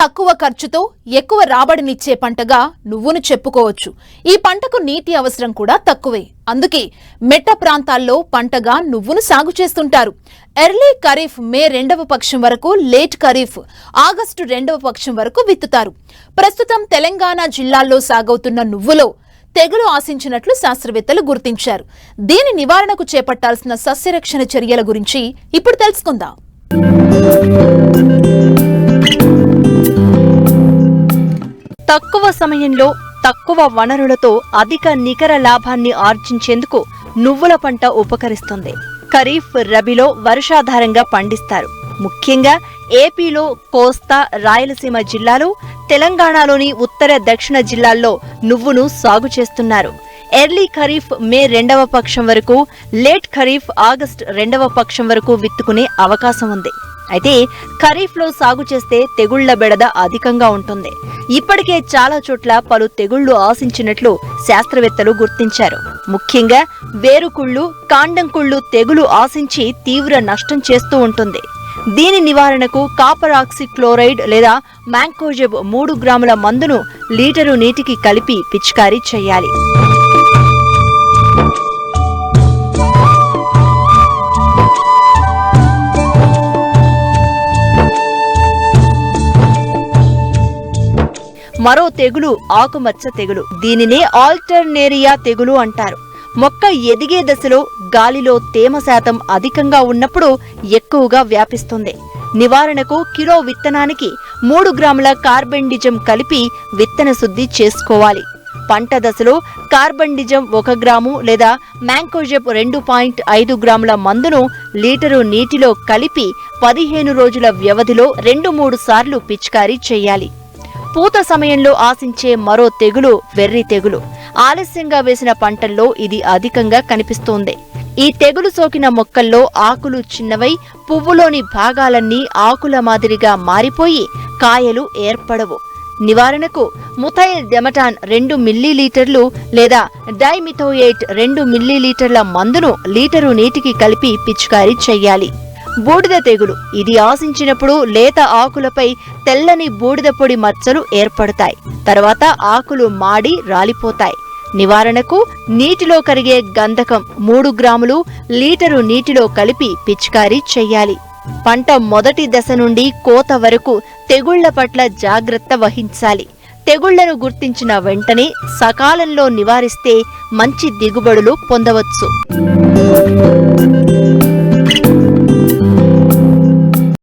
తక్కువ ఖర్చుతో ఎక్కువ రాబడినిచ్చే పంటగా నువ్వును చెప్పుకోవచ్చు. ఈ పంటకు నీటి అవసరం కూడా తక్కువే. అందుకే మెట్ట ప్రాంతాల్లో పంటగా నువ్వును సాగు చేస్తుంటారు. ఎర్లీ ఖరీఫ్ మే 2వ పక్షం వరకు, లేట్ ఖరీఫ్ ఆగస్టు 2వ పక్షం వరకు విత్తుతారు. ప్రస్తుతం తెలంగాణ జిల్లాల్లో సాగవుతున్న నువ్వులో తెగులు ఆశించినట్లు శాస్త్రవేత్తలు గుర్తించారు. దీని నివారణకు చేపట్టాల్సిన సస్యరక్షణ చర్యల గురించి ఇప్పుడు తెలుసుకుందాం. తక్కువ సమయంలో తక్కువ వనరులతో అధిక నికర లాభాన్ని ఆర్జించేందుకు నువ్వుల పంట ఉపకరిస్తుంది. ఖరీఫ్, రబీలో వర్షాధారంగా పండిస్తారు. ముఖ్యంగా ఏపీలో కోస్తా, రాయలసీమ జిల్లాలు, తెలంగాణలోని ఉత్తర, దక్షిణ జిల్లాల్లో నువ్వును సాగు చేస్తున్నారు. ఎర్లీ ఖరీఫ్ మే 2వ పక్షం వరకు, లేట్ ఖరీఫ్ ఆగస్టు 2వ పక్షం వరకు విత్తుకునే అవకాశం ఉంది. అయితే ఖరీఫ్లో సాగు చేస్తే తెగుళ్ల బెడద అధికంగా ఉంటుంది. ఇప్పటికే చాలా చోట్ల పలు తెగుళ్లు ఆశించినట్లు శాస్త్రవేత్తలు గుర్తించారు. ముఖ్యంగా వేరుకుళ్లు, కాండంకుళ్లు తెగులు ఆశించి తీవ్ర నష్టం చేస్తూ ఉంటుంది. దీని నివారణకు కాపర్ ఆక్సిక్లోరైడ్ లేదా మ్యాంకోజెబ్ 3 గ్రాముల మందును లీటరు నీటికి కలిపి పిచికారీ చేయాలి. మరో తెగులు ఆకుమచ్చ తెగులు. దీనినే ఆల్టర్నేరియా తెగులు అంటారు. మొక్క ఎదిగే దశలో గాలిలో తేమ శాతం అధికంగా ఉన్నప్పుడు ఎక్కువగా వ్యాపిస్తుంది. నివారణకు కిలో విత్తనానికి 3 గ్రాముల కార్బెండిజం కలిపి విత్తన శుద్ధి చేసుకోవాలి. పంట దశలో కార్బెండిజం 1 గ్రాము లేదా మ్యాంకోజెబ్ 2.5 గ్రాముల మందును లీటరు నీటిలో కలిపి 15 రోజుల వ్యవధిలో 2-3 సార్లు పిచికారీ చేయాలి. పూత సమయంలో ఆశించే మరో తెగులు వెర్రి తెగులు. ఆలస్యంగా వేసిన పంటల్లో ఇది అధికంగా కనిపిస్తోంది. ఈ తెగులు సోకిన మొక్కల్లో ఆకులు చిన్నవై పువ్వులోని భాగాలన్నీ ఆకుల మాదిరిగా మారిపోయి కాయలు ఏర్పడవు. నివారణకు ముథైల్ డెమటాన్ 2 మిల్లీలీటర్లు లేదా డైమిథోయేట్ 2 మిల్లీలీటర్ల మందును లీటరు నీటికి కలిపి పిచికారీ చెయ్యాలి. బూడిద తెగులు. ఇది ఆశించినప్పుడు లేత ఆకులపై తెల్లని బూడిద పొడి మచ్చలు ఏర్పడతాయి. తర్వాత ఆకులు మాడి రాలిపోతాయి. నివారణకు నీటిలో కరిగే గంధకం 3 గ్రాములు లీటరు నీటిలో కలిపి పిచికారీ చెయ్యాలి. పంట మొదటి దశ నుండి కోత వరకు తెగుళ్ల పట్ల జాగ్రత్త వహించాలి. తెగుళ్లను గుర్తించిన వెంటనే సకాలంలో నివారిస్తే మంచి దిగుబడులు పొందవచ్చు.